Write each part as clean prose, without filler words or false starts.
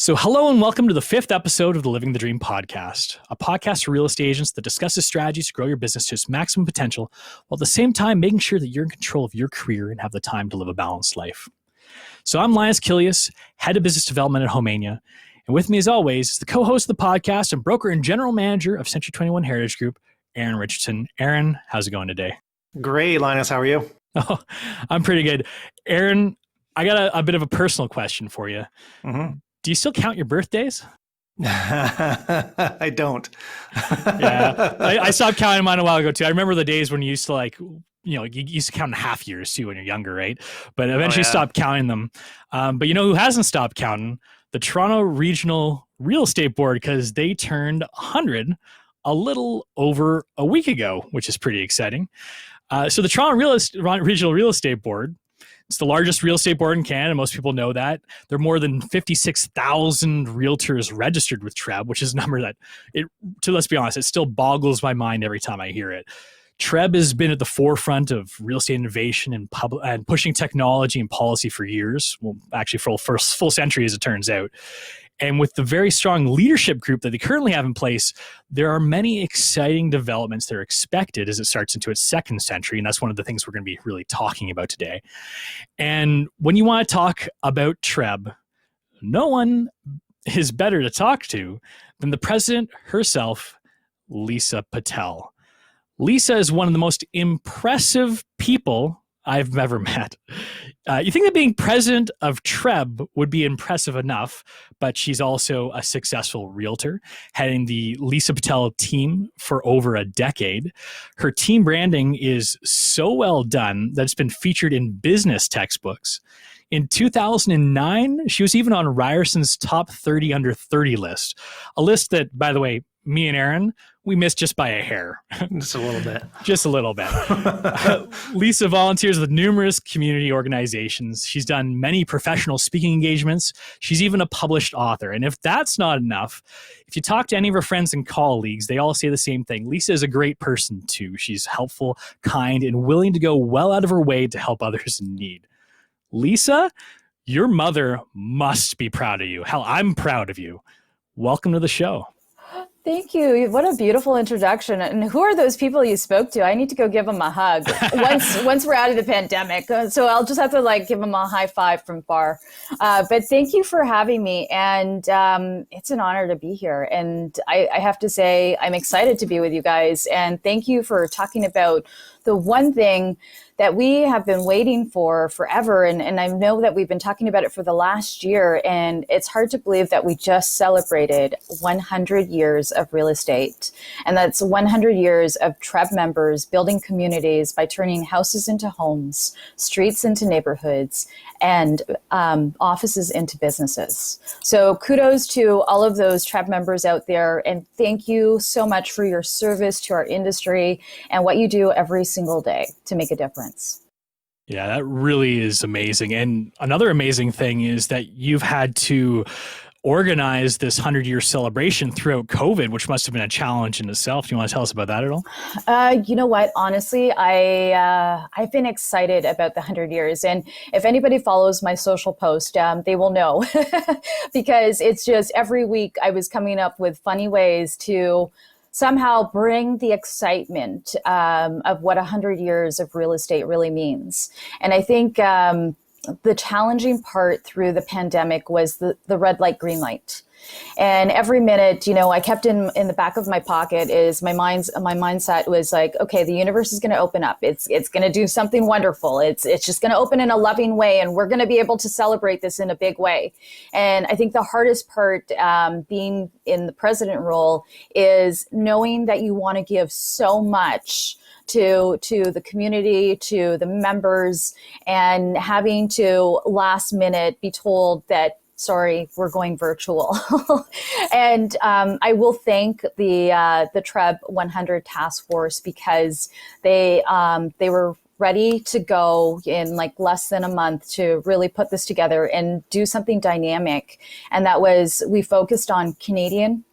So hello and welcome to the 5th episode of the Living the Dream podcast, a podcast for real estate agents that discusses strategies to grow your business to its maximum potential, while at the same time making sure that you're in control of your career and have the time to live a balanced life. So I'm Linas, Kilius, head of business development at Homeania, and with me as always is the co-host of the podcast and broker and general manager of Century 21 Heritage Group, Eryn Richardson. Eryn, how's it going today? Great, Linas. How are you? Oh, I'm pretty good. Eryn, I got a bit of a personal question for you. Mm-hmm. Do you still count your birthdays? I don't. Yeah, I stopped counting mine a while ago too. I remember the days when you used to you used to count in half years too when you're younger, right? But eventually stopped counting them. But you know who hasn't stopped counting? The Toronto Regional Real Estate Board, because they turned 100 a little over a week ago, which is pretty exciting. So the Toronto Regional Real Estate Board, it's the largest real estate board in Canada. Most people know that. There are more than 56,000 realtors registered with TRREB, which is a number that, let's be honest, it still boggles my mind every time I hear it. TRREB has been at the forefront of real estate innovation and pushing technology and policy for years. Well, actually for a full century, as it turns out. And with the very strong leadership group that they currently have in place, there are many exciting developments that are expected as it starts into its second century. And that's one of the things we're going to be really talking about today. And when you want to talk about TRREB, no one is better to talk to than the president herself, Lisa Patel. Lisa is one of the most impressive people I've ever met. You think that being president of TRREB would be impressive enough, but she's also a successful realtor, heading the Lisa Patel team for over a decade. Her team branding is so well done that it's been featured in business textbooks. In 2009, she was even on Ryerson's top 30 under 30 list, a list that, by the way, me and Eryn, we missed just by a hair. Just a little bit. Just a little bit. Lisa volunteers with numerous community organizations. She's done many professional speaking engagements. She's even a published author. And if that's not enough, if you talk to any of her friends and colleagues, they all say the same thing. Lisa is a great person too. She's helpful, kind, and willing to go well out of her way to help others in need. Lisa, your mother must be proud of you. Hell, I'm proud of you. Welcome to the show. Thank you. What a beautiful introduction. And who are those people you spoke to? I need to go give them a hug once we're out of the pandemic. So I'll just have to give them a high five from far. But thank you for having me. And it's an honor to be here. And I have to say, I'm excited to be with you guys. And thank you for talking about the one thing that we have been waiting for forever. And I know that we've been talking about it for the last year. And it's hard to believe that we just celebrated 100 years of real estate. And that's 100 years of TRREB members building communities by turning houses into homes, streets into neighborhoods, and offices into businesses. So kudos to all of those TRREB members out there. And thank you so much for your service to our industry and what you do every single day to make a difference. Yeah, that really is amazing. And another amazing thing is that you've had to organize this 100-year celebration throughout COVID, which must have been a challenge in itself. Do you want to tell us about that at all? You know what? Honestly, I've been excited about the 100 years. And if anybody follows my social post, they will know because it's just every week I was coming up with funny ways to somehow bring the excitement of what 100 years of real estate really means. And I think the challenging part through the pandemic was the red light, green light. And every minute, I kept in the back of my pocket is my mindset was like, okay, the universe is going to open up. It's going to do something wonderful. It's just going to open in a loving way. And we're going to be able to celebrate this in a big way. And I think the hardest part being in the president role is knowing that you want to give so much to the community, to the members, and having to last minute be told that, sorry, we're going virtual. And I will thank the TRREB 100 Task Force because they were ready to go in less than a month to really put this together and do something dynamic. And that was, we focused on Canadian,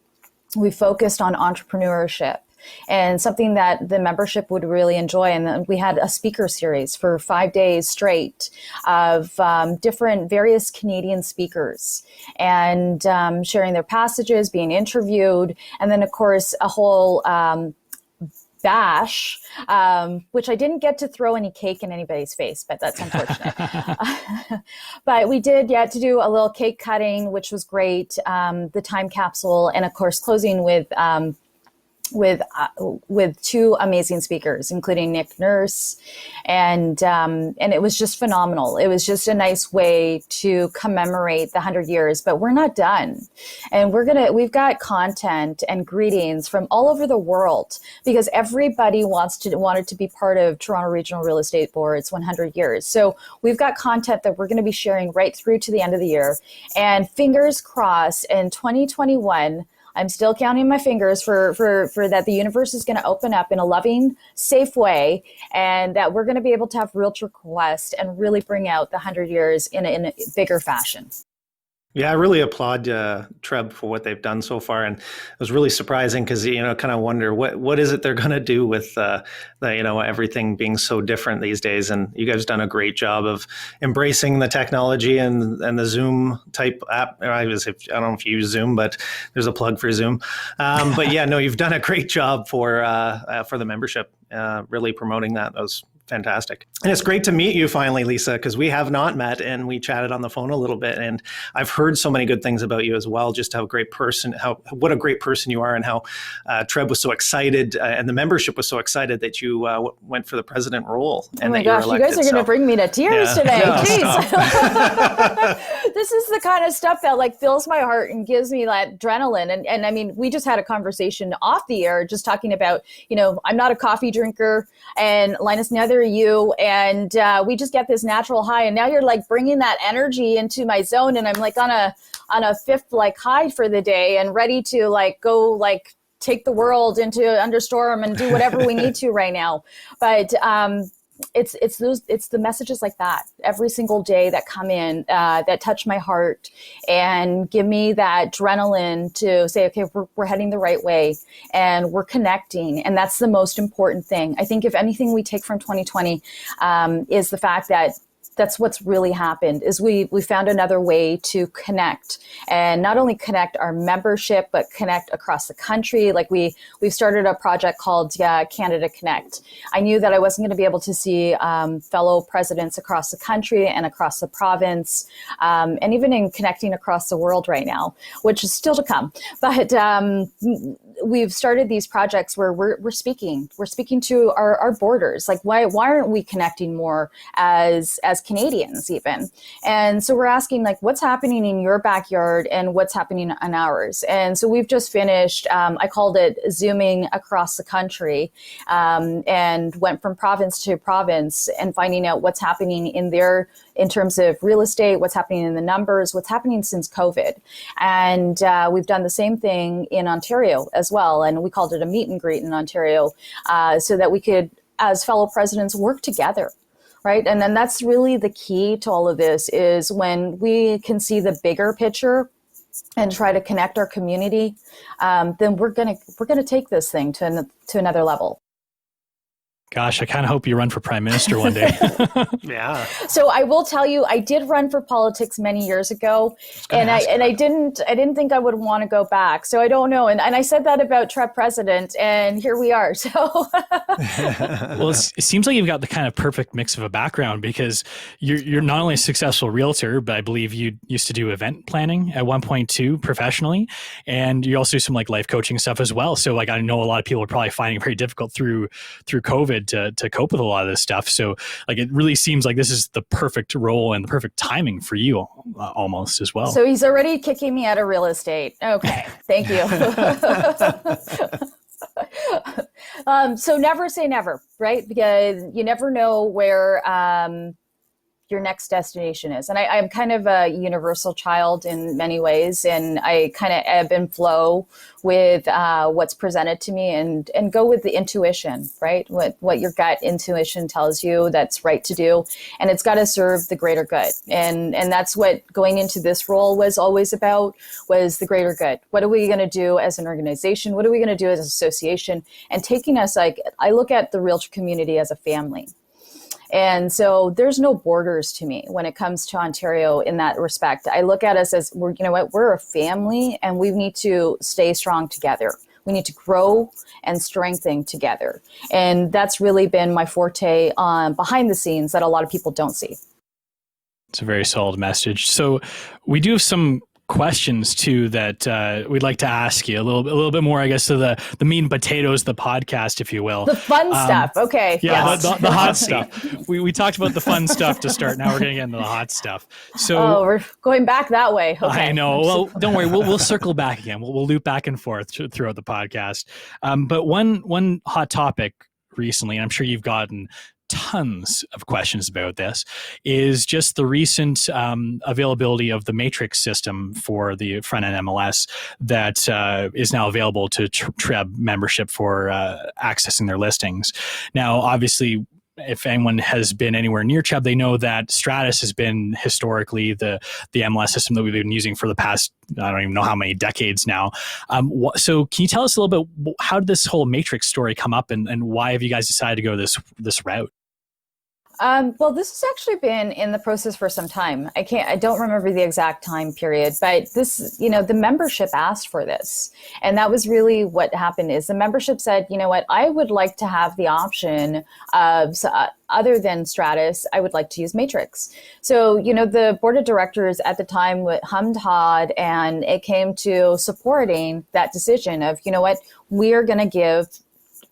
we focused on entrepreneurship. and something that the membership would really enjoy. And then we had a speaker series for 5 days straight of different various Canadian speakers and sharing their passages, being interviewed, and then of course a whole bash, which I didn't get to throw any cake in anybody's face, but that's unfortunate. But we did get to do a little cake cutting, which was great. The time capsule, and of course closing with two amazing speakers, including Nick Nurse, and it was just phenomenal. It was just a nice way to commemorate the 100 years, but we're not done. And we've got content and greetings from all over the world because everybody wanted to be part of Toronto Regional Real Estate Board's 100 years. So we've got content that we're going to be sharing right through to the end of the year. And fingers crossed in 2021, I'm still counting my fingers for that the universe is going to open up in a loving, safe way, and that we're going to be able to have Realtor Quest and really bring out the 100 years in a bigger fashion. Yeah, I really applaud TRREB for what they've done so far, and it was really surprising because kind of wonder what is it they're going to do with everything being so different these days. And you guys have done a great job of embracing the technology and the Zoom type app. I don't know if you use Zoom, but there's a plug for Zoom. But yeah, no, you've done a great job for the membership, really promoting that. That was fantastic. And it's great to meet you finally, Lisa, because we have not met and we chatted on the phone a little bit. And I've heard so many good things about you as well, just what a great person you are, and how TRREB was so excited and the membership was so excited that you went for the president role. And oh my gosh, you guys are going to bring me to tears today. No, Jeez. This is the kind of stuff that like fills my heart and gives me that adrenaline. And I mean, we just had a conversation off the air, just talking about, I'm not a coffee drinker, and Linas, neither are you. And we just get this natural high. And now you're like bringing that energy into my zone. And I'm like on a fifth like high for the day and ready to like go like take the world into understorm and do whatever we need to right now. But it's the messages like that every single day that come in that touch my heart and give me that adrenaline to say, okay, we're heading the right way and we're connecting. And that's the most important thing. I think if anything we take from 2020 is the fact that that's what's really happened is we found another way to connect, and not only connect our membership, but connect across the country. Like we've started a project called Canada Connect. I knew that I wasn't going to be able to see fellow presidents across the country and across the province, and even in connecting across the world right now, which is still to come. But we've started these projects where we're speaking to our borders. Like why aren't we connecting more as Canadians even? And so we're asking like, what's happening in your backyard and what's happening in ours? And so we've just finished, I called it Zooming across the country, and went from province to province and finding out what's happening in terms of real estate, what's happening in the numbers, what's happening since COVID. And we've done the same thing in Ontario as well. And we called it a meet and greet in Ontario, so that we could, as fellow presidents, work together. Right. And then that's really the key to all of this is when we can see the bigger picture and try to connect our community, then we're going to take this thing to another level. Gosh, I kind of hope you run for prime minister one day. Yeah. So I will tell you, I did run for politics many years ago, and I didn't think I would want to go back. So I don't know. And I said that about TRREB president, and here we are. So well, it seems like you've got the kind of perfect mix of a background, because you're not only a successful realtor, but I believe you used to do event planning at one point too, professionally, and you also do some like life coaching stuff as well. So like I know a lot of people are probably finding it very difficult through COVID to cope with a lot of this stuff. So like it really seems like this is the perfect role and the perfect timing for you almost as well. So he's already kicking me out of real estate. Okay, thank you. So never say never, right? Because you never know where your next destination is. And I'm kind of a universal child in many ways, and I kind of ebb and flow with what's presented to me, and go with the intuition, right? What your gut intuition tells you that's right to do, and it's got to serve the greater good. And that's what going into this role was always about, was the greater good. What are we going to do as an organization? What are we going to do as an association? And taking us, like, I look at the realtor community as a family. And so there's no borders to me when it comes to Ontario in that respect. I look at us as, we're a family, and we need to stay strong together. We need to grow and strengthen together. And that's really been my forte behind the scenes that a lot of people don't see. It's a very solid message. So we do have some questions too that we'd like to ask you a little bit more, I guess, to the meat and potatoes of the podcast, if you will. The fun stuff. Okay. Yeah, yes. the hot stuff. We talked about the fun stuff to start. Now we're going to get into the hot stuff. So we're going back that way. Okay. I know. Well, don't worry. We'll circle back again. We'll loop back and forth throughout the podcast. But one hot topic recently, and I'm sure you've gotten tons of questions about this, is just the recent availability of the matrix system for the front end MLS that is now available to TRREB membership for accessing their listings. Now, obviously, if anyone has been anywhere near TRREB, they know that Stratus has been historically the MLS system that we've been using for the past, I don't even know how many decades now. So can you tell us a little bit, how did this whole matrix story come up, and why have you guys decided to go this route? Well, this has actually been in the process for some time. I don't remember the exact time period, but this, the membership asked for this. And that was really what happened, is the membership said, you know what, I would like to have the option of, other than Stratus, I would like to use Matrix. So, the board of directors at the time hummed hawed, and it came to supporting that decision of, you know what, we're going to give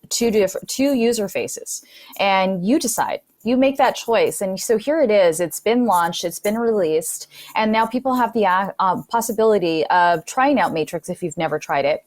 two user faces, and you decide. You make that choice. And so here it is. It's been launched. It's been released. And now people have the possibility of trying out Matrix if you've never tried it.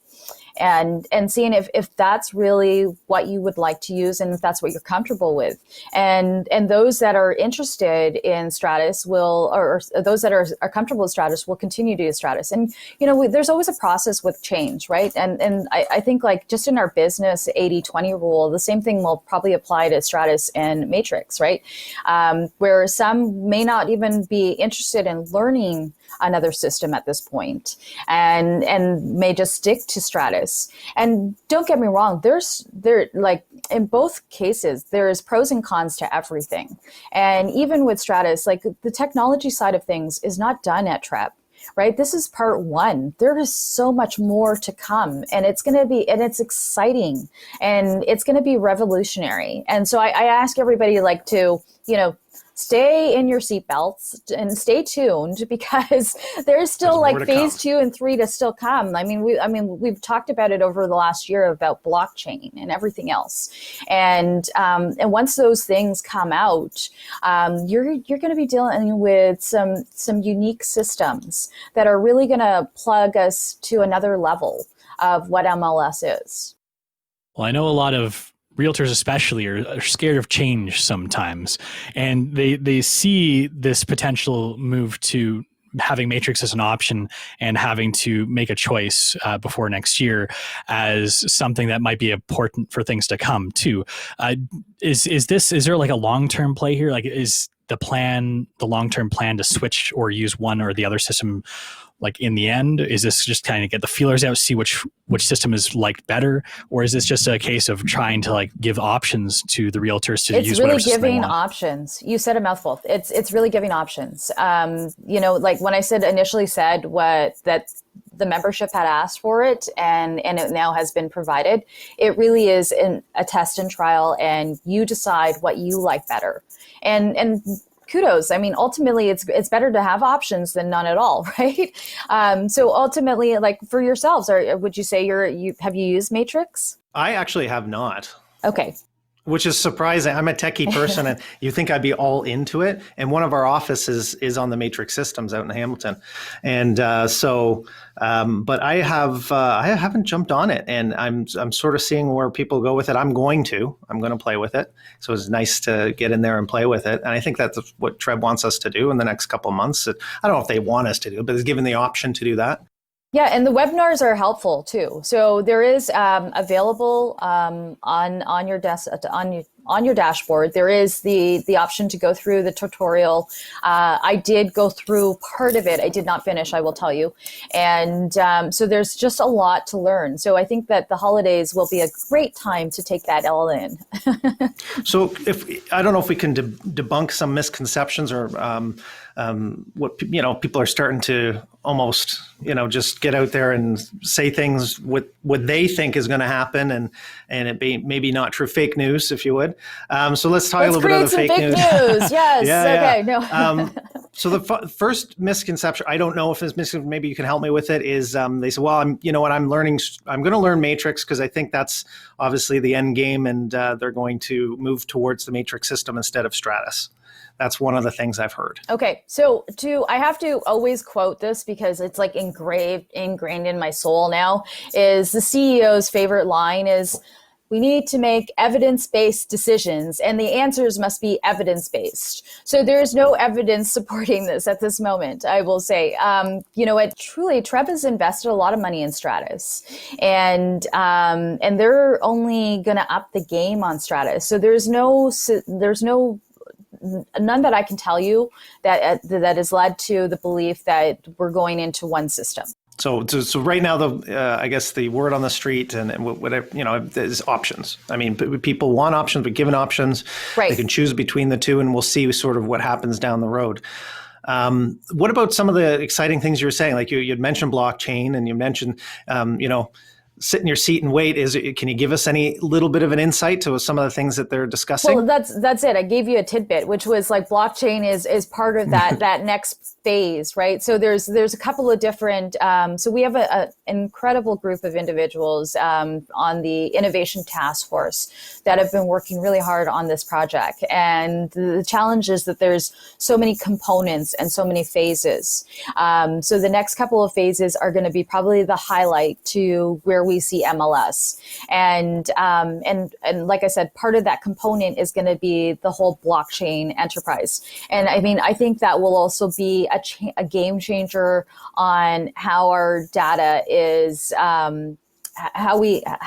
And seeing if that's really what you would like to use, and if that's what you're comfortable with. And those that are interested in Stratus or those that are comfortable with Stratus will continue to use Stratus. And, there's always a process with change, right? And I think, like, just in our business 80-20 rule, the same thing will probably apply to Stratus and Matrix, right? Where some may not even be interested in learning another system at this point, and may just stick to Stratus. And don't get me wrong, like in both cases, there's pros and cons to everything. And even with Stratus, like, the technology side of things is not done at TRREB. Right? This is part one. There is so much more to come, and it's exciting, and it's going to be revolutionary. And so I ask everybody, like, to, stay in your seatbelts and stay tuned, because there's still like phase 2 and 3 to still come. We've talked about it over the last year about blockchain and everything else. And once those things come out, you're going to be dealing with some unique systems that are really going to plug us to another level of what MLS is. Well, I know a lot of realtors especially are scared of change sometimes, and they see this potential move to having Matrix as an option and having to make a choice before next year as something that might be important for things to come too. Is there like a long-term play here? Like, is the long-term plan to switch or use one or the other system, like, in the end? Is this just kind of get the feelers out, see which system is liked better? Or is this just a case of trying to, like, give options to the realtors to use whatever system they want? It's really giving options. You said a mouthful. It's really giving options. Like when I initially said that the membership had asked for it, and it now has been provided, it really is a test and trial, and you decide what you like better. And kudos. Ultimately, it's better to have options than none at all, right? So ultimately, like, for yourselves, would you say have you used Matrix? I actually have not. Okay. which is surprising. I'm a techie person, and you think I'd be all into it. And one of our offices is on the Matrix Systems out in Hamilton, and but I haven't jumped on it, and I'm sort of seeing where people go with it. I'm going to play with it. So it's nice to get in there and play with it, and I think that's what TRREB wants us to do in the next couple of months. I don't know if they want us to do it, but it's given the option to do that. Yeah, and the webinars are helpful too. So there is available on your desk on your dashboard. There is the option to go through the tutorial. I did go through part of it. I did not finish, I will tell you. And so there's just a lot to learn. So I think that the holidays will be a great time to take that all in. So I don't know if we can debunk some misconceptions or what people are starting to almost just get out there and say things what they think is going to happen, and it be maybe not true, fake news, if you would. So let's talk a little bit of the fake news. Yes. Yeah. Okay. No. So the first misconception, I don't know if it's misconception, maybe you can help me with it, is they say, well, I'm going to learn Matrix because I think that's obviously the end game, and they're going to move towards the Matrix system instead of Stratus. That's one of the things I've heard. Okay, so I have to always quote this because it's like ingrained in my soul now, is the CEO's favorite line is, we need to make evidence-based decisions, and the answers must be evidence-based. So there's no evidence supporting this at this moment, I will say. Truly, TRREB has invested a lot of money in Stratus, and they're only going to up the game on Stratus. So there's none that I can tell you that has led to the belief that we're going into one system. So right now, I guess the word on the street and whatever, is options. I mean, people want options, but given options, right, they can choose between the two, and we'll see sort of what happens down the road. What about some of the exciting things you were saying? Like you'd mentioned blockchain, and you mentioned, sit in your seat and wait. Can you give us any little bit of an insight to some of the things that they're discussing? Well, that's it. I gave you a tidbit, which was like blockchain is part of that next phase, right? So there's a couple of different. So we have an incredible group of individuals on the innovation task force that have been working really hard on this project. And the challenge is that there's so many components and so many phases. So the next couple of phases are going to be probably the highlight to where we see MLS. And like I said, part of that component is going to be the whole blockchain enterprise. And I mean, I think that will also be a game changer on how our data is, how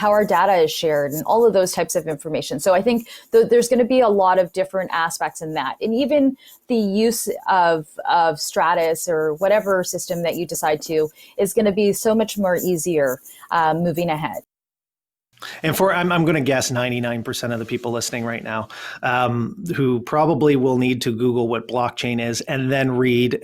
our data is shared and all of those types of information. So I think there's going to be a lot of different aspects in that. And even the use of Stratus or whatever system that you decide to is going to be so much more easier moving ahead. And I'm going to guess 99% of the people listening right now who probably will need to Google what blockchain is and then read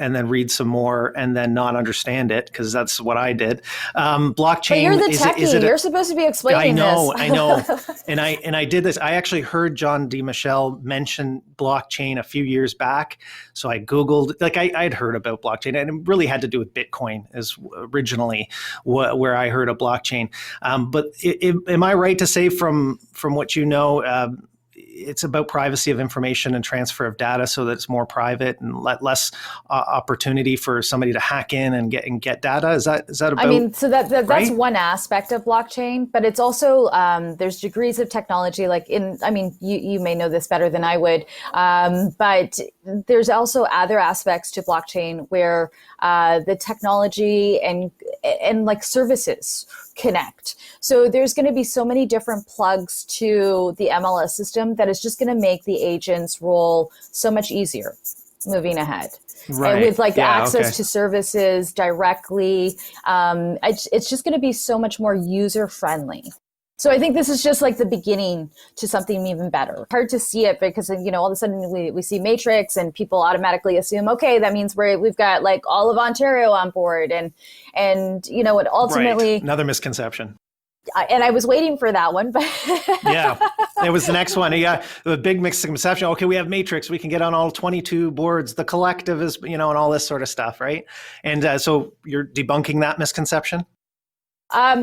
some more and then not understand it, because that's what I did. Blockchain. But you're the techie. You're supposed to be explaining this. I know. And I did this. I actually heard John DiMichele mention blockchain a few years back. So I Googled, like I'd heard about blockchain, and it really had to do with Bitcoin is originally where I heard of blockchain. But am I right to say from what you know, it's about privacy of information and transfer of data so that it's more private and less opportunity for somebody to hack in and get data? Is that about? I mean, so that's right? one aspect of blockchain, but it's also there's degrees of technology. You may know this better than I would, but there's also other aspects to blockchain where the technology and like services connect. So there's going to be so many different plugs to the MLS system that is just going to make the agent's role so much easier moving ahead. Right. And with access to services directly, it's just going to be so much more user friendly. So I think this is just like the beginning to something even better. Hard to see it because, all of a sudden we see Matrix and people automatically assume, okay, that means we've got like all of Ontario on board. And it ultimately... Right. Another misconception. And I was waiting for that one, but... Yeah, it was the next one. Yeah, the big misconception. Okay, we have Matrix. We can get on all 22 boards. The collective is, and all this sort of stuff, right? And so you're debunking that misconception?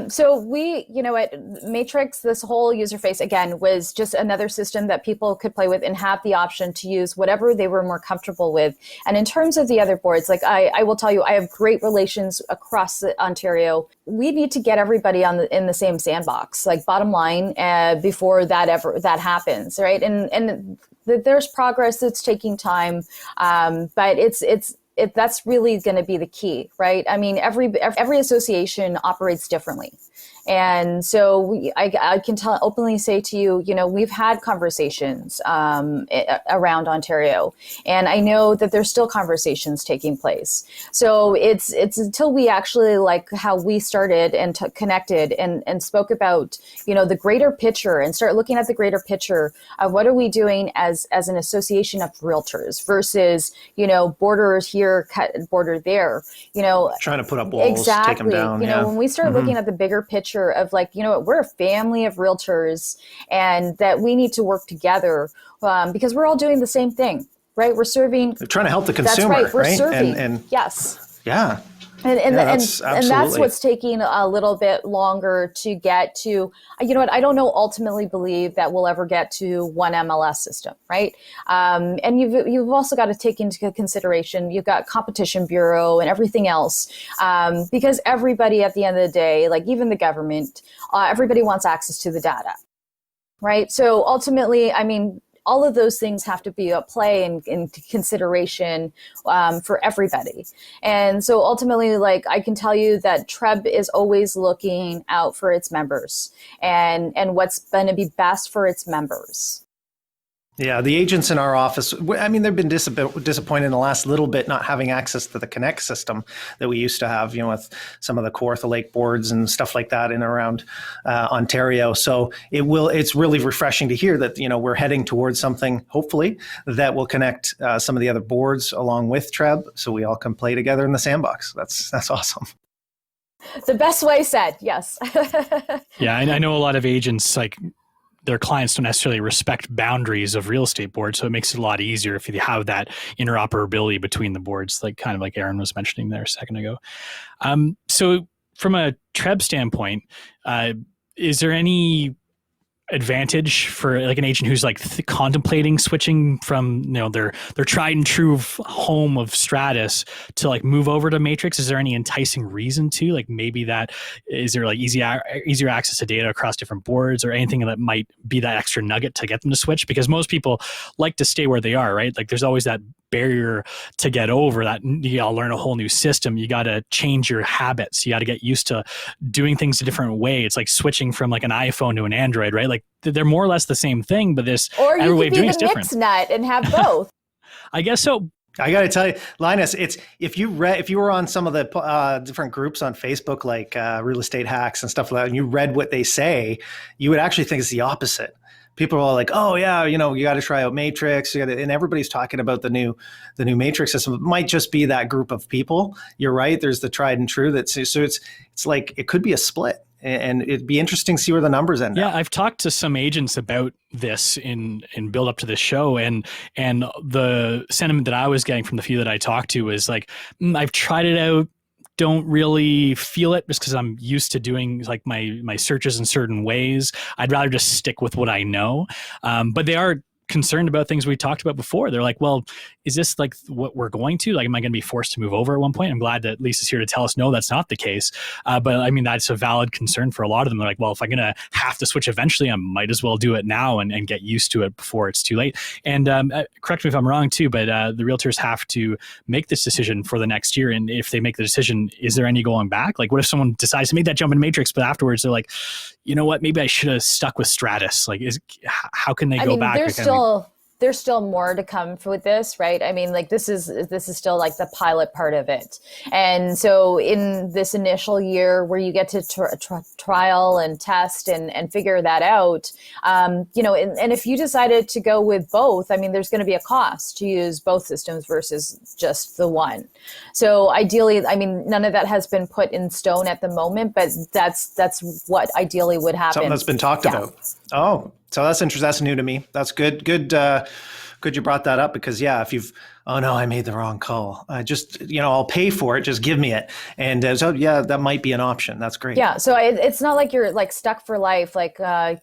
So we, at Matrix, this whole user face, again, was just another system that people could play with and have the option to use whatever they were more comfortable with. And in terms of the other boards, like I will tell you, I have great relations across Ontario. We need to get everybody in the same sandbox, like bottom line, before that happens, right? And there's progress that's taking time, but that's really going to be the key, right? I mean, every association operates differently. And so I can openly say to you, we've had conversations around Ontario, and I know that there's still conversations taking place. So it's until we actually, like how we started and connected and spoke about, the greater picture, and start looking at the greater picture of what are we doing as an association of realtors versus, border here, cut border there, trying to put up walls, exactly. take them down. When we start looking at the bigger picture of like, we're a family of realtors, and that we need to work together because we're all doing the same thing, right? We're serving. They're trying to help the consumer, that's right? We're right? serving. And yes. Yeah. And that's what's taking a little bit longer to get to. I don't know. Ultimately, believe that we'll ever get to one MLS system, right? And you've also got to take into consideration you've got Competition Bureau and everything else, because everybody at the end of the day, like even the government, everybody wants access to the data, right? So ultimately, I mean, all of those things have to be at play and in consideration for everybody. And so ultimately, like I can tell you that TRREB is always looking out for its members and what's going to be best for its members. Yeah, the agents in our office, I mean, they've been disappointed in the last little bit not having access to the Connect system that we used to have, with some of the Kawartha Lake boards and stuff like that in and around Ontario. So it's really refreshing to hear that, we're heading towards something, hopefully, that will connect some of the other boards along with TRREB so we all can play together in the sandbox. That's awesome. The best way said, yes. Yeah, and I know a lot of agents, like, their clients don't necessarily respect boundaries of real estate boards. So it makes it a lot easier if you have that interoperability between the boards, like kind of like Eryn was mentioning there a second ago. So from a TRREB standpoint, is there any advantage for like an agent who's like contemplating switching from their tried and true home of Stratus to like move over to Matrix? Is there any enticing reason to, like, maybe that is there like easier access to data across different boards or anything that might be that extra nugget to get them to switch? Because most people like to stay where they are, right? Like there's always that barrier to get over that. You gotta learn a whole new system. You gotta change your habits. You gotta get used to doing things a different way. It's like switching from like an iPhone to an Android, right? Like they're more or less the same thing, but this every way of doing is different. Or you could be the mixed nut and have both. I guess so. I got to tell you, Linas, it's if you were on some of the different groups on Facebook, like Real Estate Hacks and stuff like that, and you read what they say, you would actually think it's the opposite. People are like, oh yeah, you got to try out Matrix, and everybody's talking about the new Matrix system. It might just be that group of people. You're right. There's the tried and true. So it's like it could be a split, and it'd be interesting to see where the numbers end up. Yeah, I've talked to some agents about this in build up to this show, and the sentiment that I was getting from the few that I talked to was like, I've tried it out. Don't really feel it just because I'm used to doing like my searches in certain ways. I'd rather just stick with what I know. But they are concerned about things we talked about before. They're like, well, is this like what we're going to? Like, am I going to be forced to move over at one point? I'm glad that Lisa's here to tell us, no, that's not the case. But I mean, that's a valid concern for a lot of them. They're like, well, if I'm going to have to switch eventually, I might as well do it now and get used to it before it's too late. And correct me if I'm wrong too, but the realtors have to make this decision for the next year. And if they make the decision, is there any going back? Like, what if someone decides to make that jump in Matrix, but afterwards they're like, you know what, maybe I should have stuck with Stratus. Like, how can they go back? There's still more to come with this, right? I mean, like this is still like the pilot part of it. And so in this initial year where you get to trial and test and figure that out, and if you decided to go with both, I mean, there's going to be a cost to use both systems versus just the one. So ideally, I mean, none of that has been put in stone at the moment, but that's what ideally would happen. Something that's been talked about. Oh, so that's interesting. That's new to me. That's good good you brought that up, because if you've, oh no, I made the wrong call, just, I'll pay for it, just give me it. And so that might be an option. That's great. Yeah. So it's not like you're like stuck for life, like, but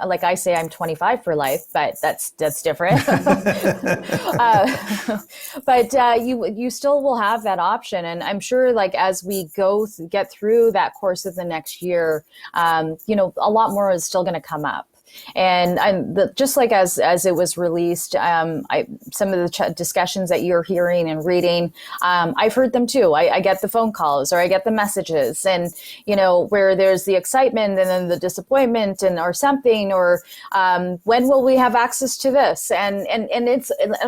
like I say, I'm 25 for life, but that's different. But you still will have that option. And I'm sure like as we get through that course of the next year, a lot more is still going to come up. And just like as it was released, some of the discussions that you're hearing and reading, I've heard them too. I get the phone calls or I get the messages, and where there's the excitement and then the disappointment or something, or when will we have access to this? And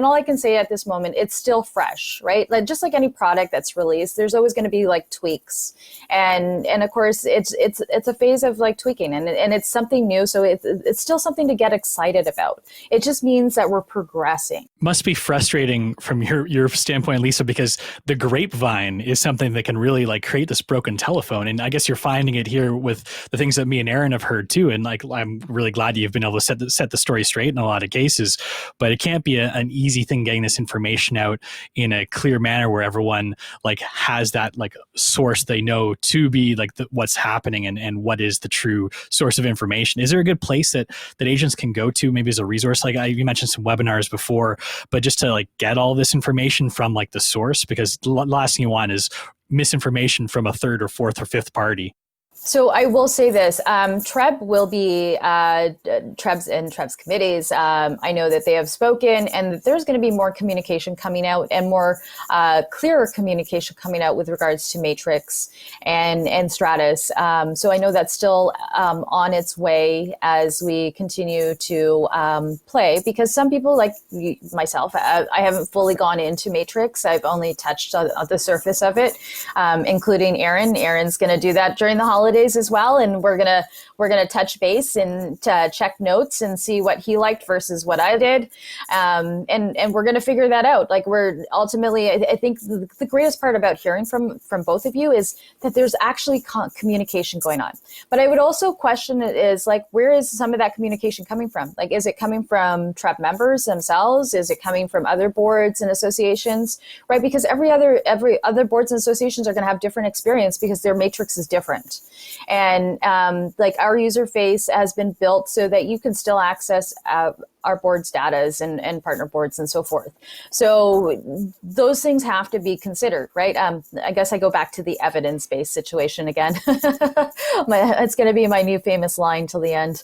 all I can say at this moment, it's still fresh, right? Like just like any product that's released, there's always going to be like tweaks, and of course it's a phase of like tweaking, and it's something new, so it's still something to get excited about. It just means that we're progressing. Must be frustrating from your standpoint, Lisa, because the grapevine is something that can really like create this broken telephone. And I guess you're finding it here with the things that me and Eryn have heard too. And like, I'm really glad you've been able to set the story straight in a lot of cases, but it can't be an easy thing getting this information out in a clear manner where everyone like has that like source they know to be like what's happening and what is the true source of information. Is there a good place that agents can go to, maybe as a resource? Like you mentioned some webinars before, but just to like get all this information from like the source, because the last thing you want is misinformation from a third or fourth or fifth party. So I will say this, TRREB will be, TRREBs and TRREB's committees, I know that they have spoken, and that there's going to be more communication coming out and more clearer communication coming out with regards to Matrix and Stratus. So I know that's still on its way as we continue to play, because some people like myself, I haven't fully gone into Matrix. I've only touched on the surface of it, including Eryn. Eryn's going to do that during the holidays as well, and we're gonna touch base and check notes and see what he liked versus what I did, and we're gonna figure that out. Like we're ultimately, I think the greatest part about hearing from both of you is that there's actually communication going on. But I would also question it is like, where is some of that communication coming from? Like, is it coming from TRREB members themselves? Is it coming from other boards and associations? Right, because every other boards and associations are going to have different experience because their matrix is different. And like our user face has been built so that you can still access our board's data and partner boards and so forth. So those things have to be considered, right? I guess I go back to the evidence-based situation again. It's going to be my new famous line till the end.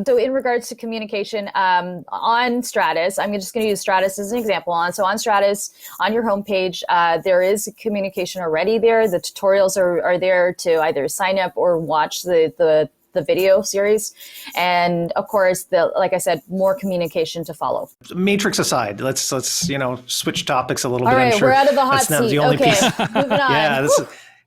So in regards to communication on Stratus, I'm just going to use Stratus as an example. So on Stratus, on your homepage, there is communication already there. The tutorials are there to either sign up or watch the video series, and of course, like I said, more communication to follow. Matrix aside, let's switch topics a little bit. All right, I'm sure we're out of the hot seat. The only piece. Moving on. Yeah,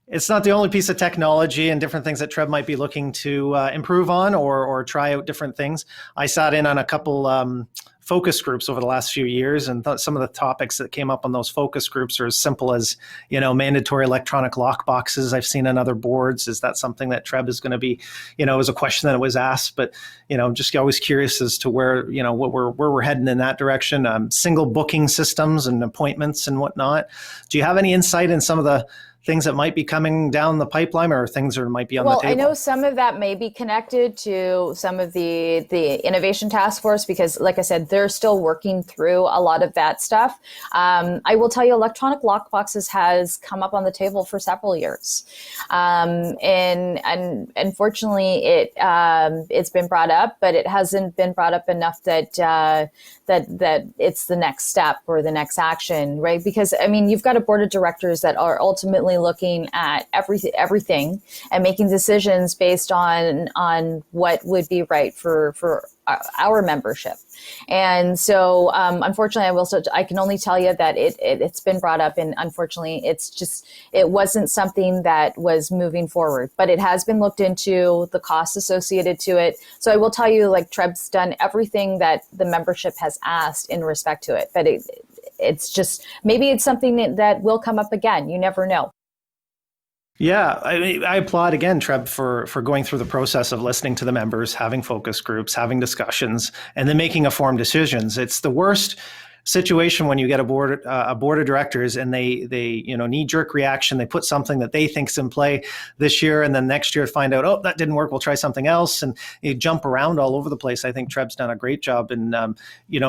it's not the only piece of technology and different things that TRREB might be looking to improve on or try out different things. I sat in on a couple focus groups over the last few years, and some of the topics that came up on those focus groups are as simple as, mandatory electronic lock boxes. I've seen on other boards. Is that something that TRREB is going to be, is a question that was asked, but, just always curious as to where, where we're heading in that direction. Single booking systems and appointments and whatnot. Do you have any insight in some of the things that might be coming down the pipeline, or things that might be on the table? Well, I know some of that may be connected to some of the innovation task force, because like I said, they're still working through a lot of that stuff. I will tell you, electronic lock boxes has come up on the table for several years. And unfortunately it's been brought up, but it hasn't been brought up enough that it's the next step or the next action, right? Because I mean, you've got a board of directors that are ultimately looking at everything and making decisions based on what would be right for our membership. And so, unfortunately, I can only tell you that it's been brought up, and unfortunately, it wasn't something that was moving forward, but it has been looked into, the costs associated to it. So I will tell you, like, TRREB's done everything that the membership has asked in respect to it, but it's just, maybe it's something that will come up again. You never know. Yeah, I applaud again, Treb, for going through the process of listening to the members, having focus groups, having discussions, and then making informed decisions. It's the worst situation when you get a board of directors and they knee jerk reaction. They put something that they think's in play this year, and then next year find out, oh, that didn't work, we'll try something else, and you jump around all over the place. I think Treb's done a great job, and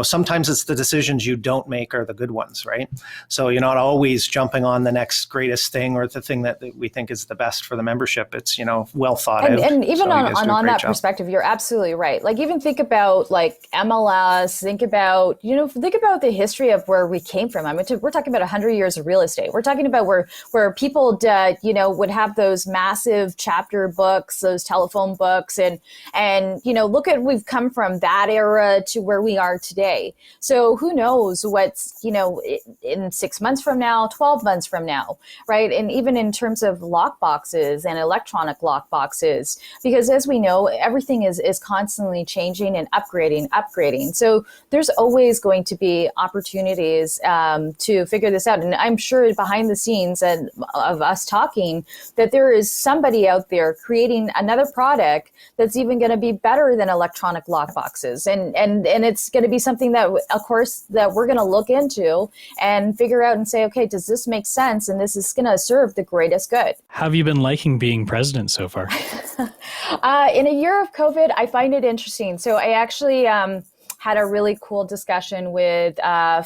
sometimes it's the decisions you don't make are the good ones, right? So you're not always jumping on the next greatest thing or the thing that we think is the best for the membership. It's well thought out. And even so on that perspective, you're absolutely right. Like, even think about like MLS, think about the history of where we came from. I mean, we're talking about 100 years of real estate. We're talking about where people would have those massive chapter books, those telephone books, and look at, we've come from that era to where we are today. So who knows what's in 6 months from now, 12 months from now, right? And even in terms of lock boxes and electronic lock boxes, because as we know, everything is constantly changing and upgrading. So there's always going to be opportunities to figure this out. And I'm sure behind the scenes of us talking, that there is somebody out there creating another product that's even going to be better than electronic lock boxes. And it's going to be something that, of course, that we're going to look into and figure out and say, okay, does this make sense? And this is going to serve the greatest good. How have you been liking being president so far? In a year of COVID, I find it interesting. So I actually had a really cool discussion with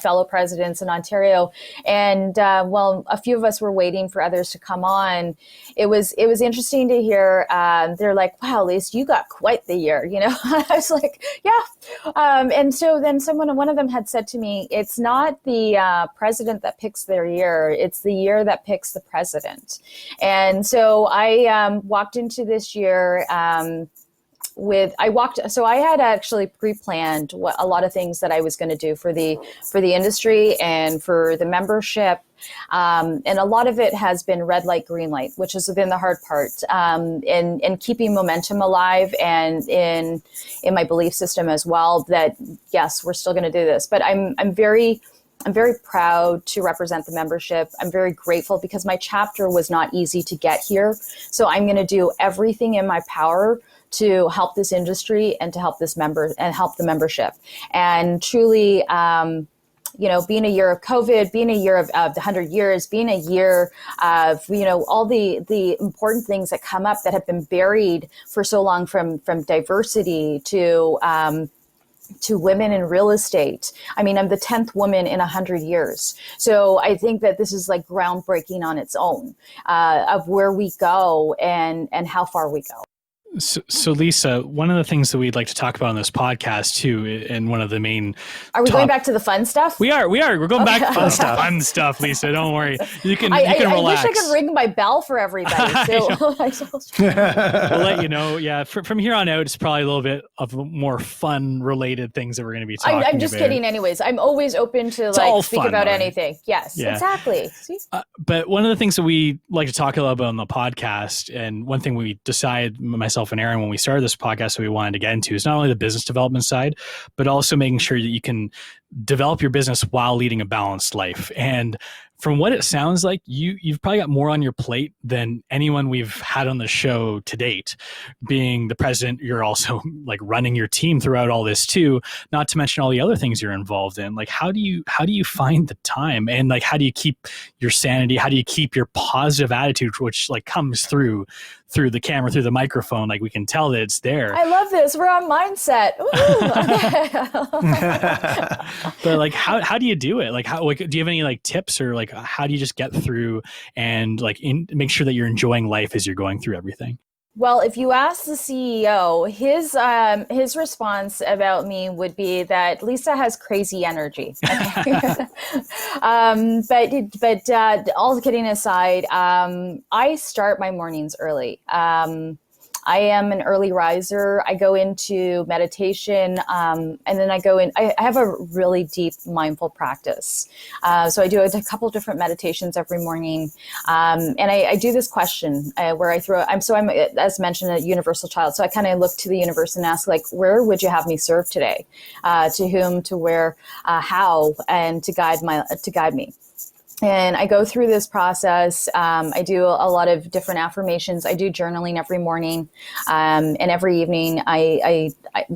fellow presidents in Ontario, and a few of us were waiting for others to come on. It was interesting to hear. They're like, "Wow, Lisa, you got quite the year," I was like, "Yeah," and so then one of them had said to me, "It's not the president that picks their year; it's the year that picks the president." And so I walked into this year. So I had actually pre-planned a lot of things that I was going to do for the industry and for the membership. And a lot of it has been red light, green light, which has been the hard part, in keeping momentum alive and in my belief system as well, that yes, we're still going to do this. But I'm very proud to represent the membership. I'm very grateful because my chapter was not easy to get here. So I'm going to do everything in my power to help this industry and to help help the membership. And truly, being a year of COVID, being a year of the 100 years, being a year of, all the important things that come up that have been buried for so long, from diversity to women in real estate. I mean, I'm the 10th woman in 100 years. So I think that this is like groundbreaking on its own, of where we go and how far we go. So Lisa, one of the things that we'd like to talk about on this podcast too, and one of the main... Are we going back to the fun stuff? We are. We're going back to fun stuff, Lisa. Don't worry. You can relax. I wish I could ring my bell for everybody. So we'll let you know. Yeah, from here on out, it's probably a little bit of more fun-related things that we're going to be talking about. I'm just kidding anyways. I'm always open to speak about anything. Yes, yeah. Exactly. But one of the things that we like to talk a little bit on the podcast, and one thing we decided, myself and Eryn, when we started this podcast, that we wanted to get into is not only the business development side, but also making sure that you can develop your business while leading a balanced life. And from what it sounds like, you've probably got more on your plate than anyone we've had on the show to date. Being the president, you're also like running your team throughout all this too, not to mention all the other things you're involved in. Like, how do you find the time, and like, how do you keep your sanity? How do you keep your positive attitude, which like comes through the camera, through the microphone? Like, we can tell that it's there. I love this. We're on mindset. But like, how do you do it? Like, do you have any like tips, or like, how do you just get through and like make sure that you're enjoying life as you're going through everything? Well, if you ask the CEO, his response about me would be that Lisa has crazy energy. But all kidding aside, I start my mornings early. I am an early riser. I go into meditation, and then I have a really deep mindful practice. So I do a couple of different meditations every morning. And I do this question where I'm as mentioned, a universal child. So I kind of look to the universe and ask, like, where would you have me serve today? To whom, to where, how, and to guide me. And I go through this process. I do a lot of different affirmations. I do journaling every morning, and every evening.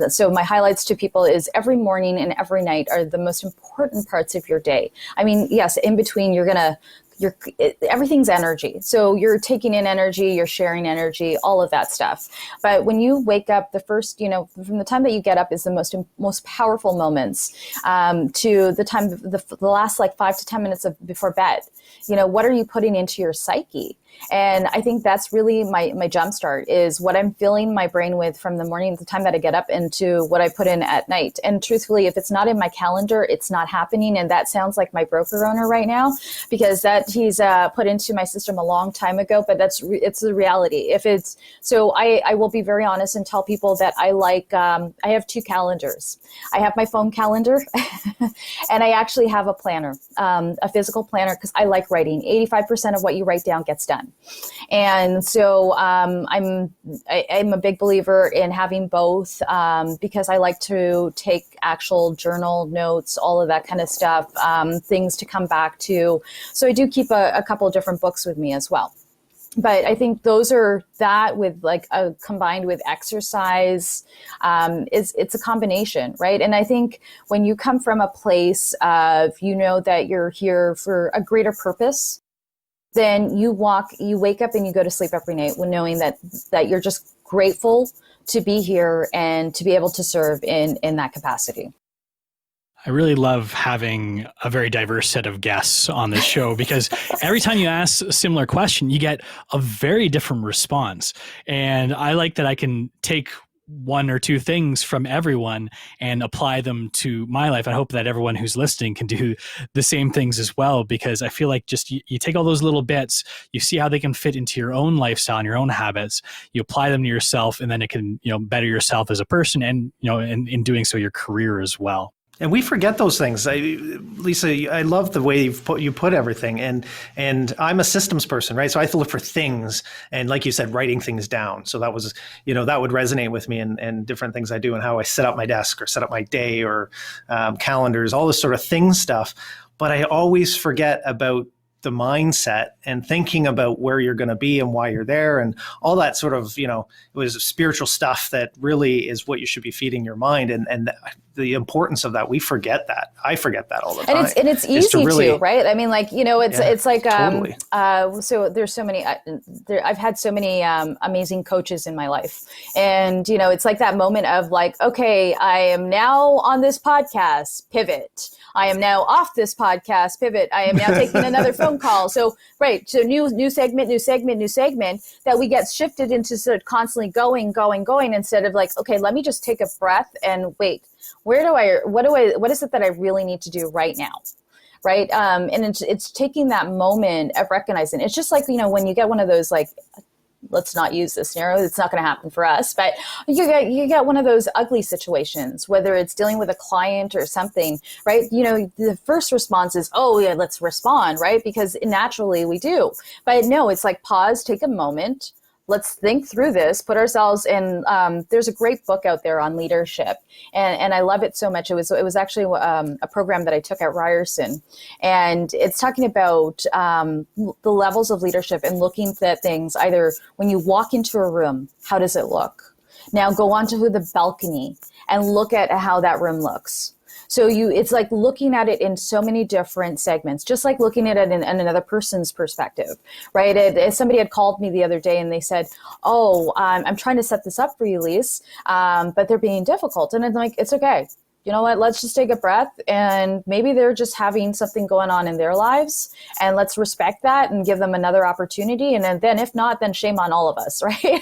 So my highlights to people is every morning and every night are the most important parts of your day. I mean, yes, in between everything's energy. So you're taking in energy, you're sharing energy, all of that stuff. But when you wake up, the first, from the time that you get up is the most powerful moments, to the time, the last like 5 to 10 minutes before bed. What are you putting into your psyche? And I think that's really my jump start, is what I'm filling my brain with from the morning, the time that I get up, into what I put in at night. And truthfully, if it's not in my calendar, it's not happening. And that sounds like my broker owner right now, because that he's put into my system a long time ago, but it's the reality. So I will be very honest and tell people that I have 2 calendars. I have my phone calendar and I actually have a planner, a physical planner, because I like writing. 85% of what you write down gets done. And so I'm a big believer in having both, because I like to take actual journal notes, all of that kind of stuff, things to come back to. So I do keep a couple of different books with me as well. But I think those are that with like combined with exercise, it's a combination, right? And I think when you come from a place of, that you're here for a greater purpose, then you wake up and you go to sleep every night knowing that you're just grateful to be here and to be able to serve in that capacity. I really love having a very diverse set of guests on this show, because every time you ask a similar question, you get a very different response. And I like that I can take 1 or 2 things from everyone and apply them to my life. I hope that everyone who's listening can do the same things as well, because I feel like just you take all those little bits, you see how they can fit into your own lifestyle and your own habits, you apply them to yourself, and then it can, better yourself as a person, and, in doing so, your career as well. And we forget those things. Lisa, I love the way you put everything. And I'm a systems person, right? So I have to look for things. And like you said, writing things down. So that was, that would resonate with me, and different things I do and how I set up my desk or set up my day, or calendars, all this sort of thing stuff. But I always forget about the mindset and thinking about where you're going to be and why you're there, and all that sort of, it was spiritual stuff that really is what you should be feeding your mind. And the importance of that, we forget that. I forget that all the time. And it's easy to, right? I mean, like, it's like, totally. So there's so many, I've had so many amazing coaches in my life. And, it's like that moment of like, okay, I am now on this podcast, pivot. I am now off this podcast, pivot. I am now taking another phone call. So, right. So new segment, that we get shifted into sort of constantly going instead of like, okay, let me just take a breath and wait. What is it that I really need to do right now? Right. And it's taking that moment of recognizing. It's just like, when you get one of those, like, let's not use this scenario, it's not going to happen for us, but you get one of those ugly situations, whether it's dealing with a client or something, right? The first response is, oh yeah, let's respond, right? Because naturally we do. But no, it's like pause, take a moment. Let's think through this, put ourselves in, there's a great book out there on leadership. And I love it so much. It was actually a program that I took at Ryerson. And it's talking about the levels of leadership and looking at things, either when you walk into a room, how does it look? Now go on to the balcony and look at how that room looks. So it's like looking at it in so many different segments, just like looking at it in another person's perspective, right? Somebody had called me the other day and they said, oh, I'm trying to set this up for you, Lisa, but they're being difficult. And I'm like, it's okay. You know what, let's just take a breath, and maybe they're just having something going on in their lives, and let's respect that and give them another opportunity. And then if not, then shame on all of us, right?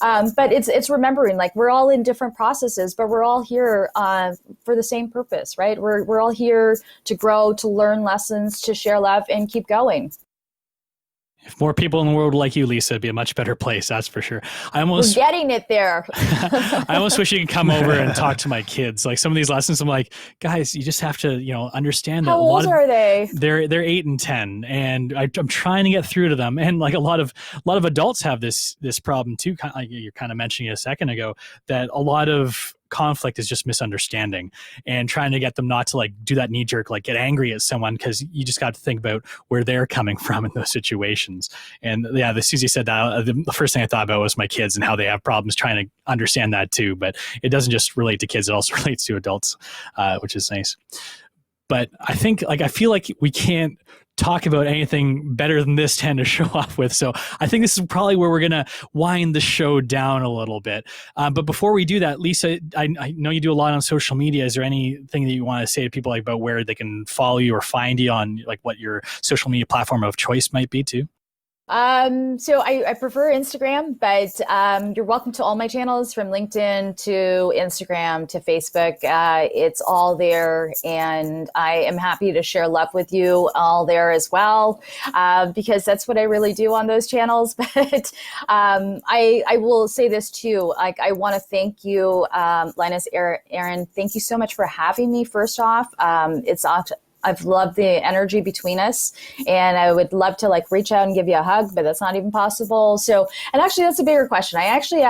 But it's remembering, like, we're all in different processes, but we're all here for the same purpose, right? We're all here to grow, to learn lessons, to share love, and keep going. If more people in the world were like you, Lisa, it'd be a much better place. That's for sure. We're getting it there. I almost wish you could come over and talk to my kids. Like some of these lessons, I'm like, guys, you just have to, understand that. How old are they? They're 8 and 10, and I'm trying to get through to them. And like a lot of adults have this problem too. Like you're kind of mentioning it a second ago, that a lot of conflict is just misunderstanding, and trying to get them not to like do that knee jerk, like get angry at someone, because you just got to think about where they're coming from in those situations. And yeah, the Susie said that the first thing I thought about was my kids and how they have problems trying to understand that too. But it doesn't just relate to kids; it also relates to adults, which is nice. But I feel like we can't talk about anything better than this to end a show off with. So I think this is probably where we're going to wind the show down a little bit. But before we do that, Lisa, I know you do a lot on social media. Is there anything that you want to say to people like about where they can follow you or find you on like what your social media platform of choice might be too? So I prefer Instagram, but you're welcome to all my channels, from LinkedIn to Instagram to Facebook. It's all there, and I am happy to share love with you all there as well, because that's what I really do on those channels. But I will say this too. Like, I want to thank you, Linas, Eryn. Thank you so much for having me. First off, I've loved the energy between us, and I would love to like reach out and give you a hug, but that's not even possible. So, and actually that's a bigger question. I actually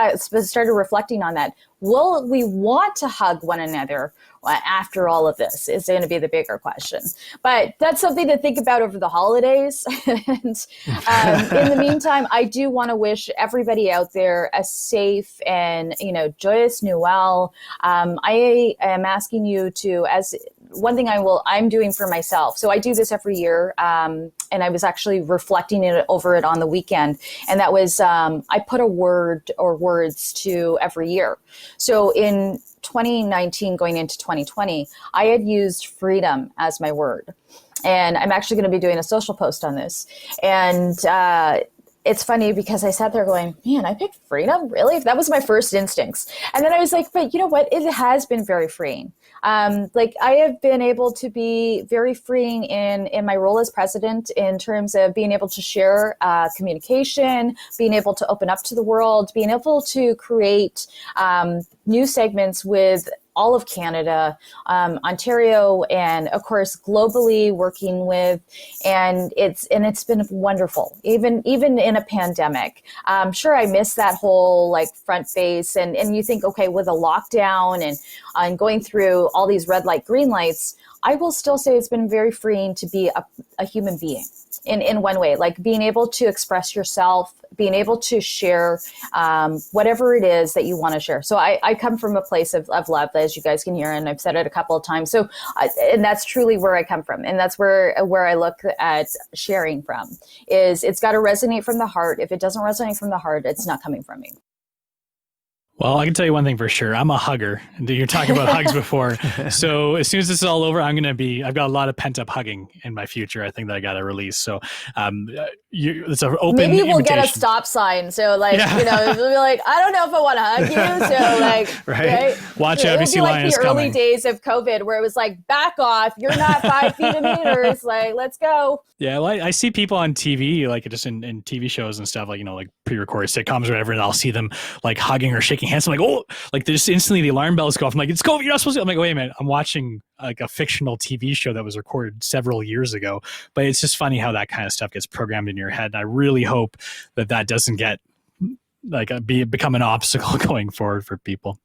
started reflecting on that. Will we want to hug one another after all of this is going to be the bigger question. But that's something to think about over the holidays. And in the meantime, I do want to wish everybody out there a safe and, joyous Noel. I am asking you to, as one thing I'm doing for myself. So I do this every year. And I was actually reflecting over it on the weekend. And that was, I put a word or words to every year. So in 2019 going into 2020, I had used freedom as my word. And I'm actually going to be doing a social post on this. And it's funny because I sat there going, man, I picked freedom? Really? That was my first instincts. And then I was like, but you know what? It has been very freeing. I have been able to be very freeing in my role as president, in terms of being able to share communication, being able to open up to the world, being able to create new segments with all of Canada, Ontario, and of course globally working with, and it's been wonderful. Even in a pandemic, sure, I miss that whole like front face, and you think, okay, with a lockdown and going through all these red light, green lights, I will still say it's been very freeing to be a human being in one way, like being able to express yourself, being able to share whatever it is that you want to share. So I come from a place of love, as you guys can hear, and I've said it a couple of times. So, and that's truly where I come from. And that's where I look at sharing from, is it's got to resonate from the heart. If it doesn't resonate from the heart, it's not coming from me. Well, I can tell you one thing for sure. I'm a hugger. You're talking about hugs before. So as soon as this is all over, I've got a lot of pent up hugging in my future. I think that I got to release. So it's an open Maybe we'll invitation. Get a stop sign. So we'll be like, I don't know if I want to hug you. So like, right. Watch out if you see Linas the coming. early days of COVID where it was like, back off. You're not 5 feet in meters. Like, let's go. Yeah, well, I see people on TV, like just in TV shows and stuff, like, like pre-recorded sitcoms or whatever, and I'll see them like hugging or shaking hands. I'm like, oh, like just instantly the alarm bells go off. I'm like, it's COVID, you're not supposed to. I'm like, wait a minute, I'm watching like a fictional TV show that was recorded several years ago. But it's just funny how that kind of stuff gets programmed in your head. And I really hope that doesn't get become an obstacle going forward for people.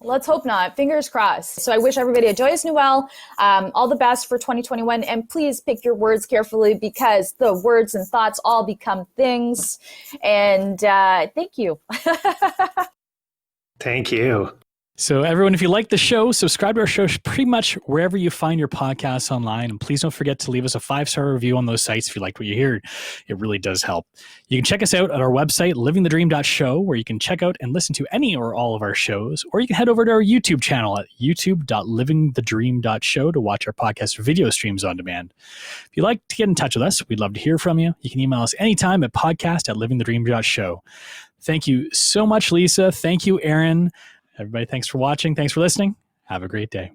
Let's hope not. Fingers crossed. So I wish everybody a joyous Noel, all the best for 2021. And please pick your words carefully, because the words and thoughts all become things. And thank you. Thank you. So everyone, if you like the show, subscribe to our show pretty much wherever you find your podcasts online. And please don't forget to leave us a 5-star review on those sites if you liked what you heard. It really does help. You can check us out at our website, livingthedream.show, where you can check out and listen to any or all of our shows. Or you can head over to our YouTube channel at youtube.livingthedream.show to watch our podcast video streams on demand. If you'd like to get in touch with us, we'd love to hear from you. You can email us anytime at podcast@livingthedream.show. Thank you so much, Lisa. Thank you, Eryn. Everybody, thanks for watching. Thanks for listening. Have a great day.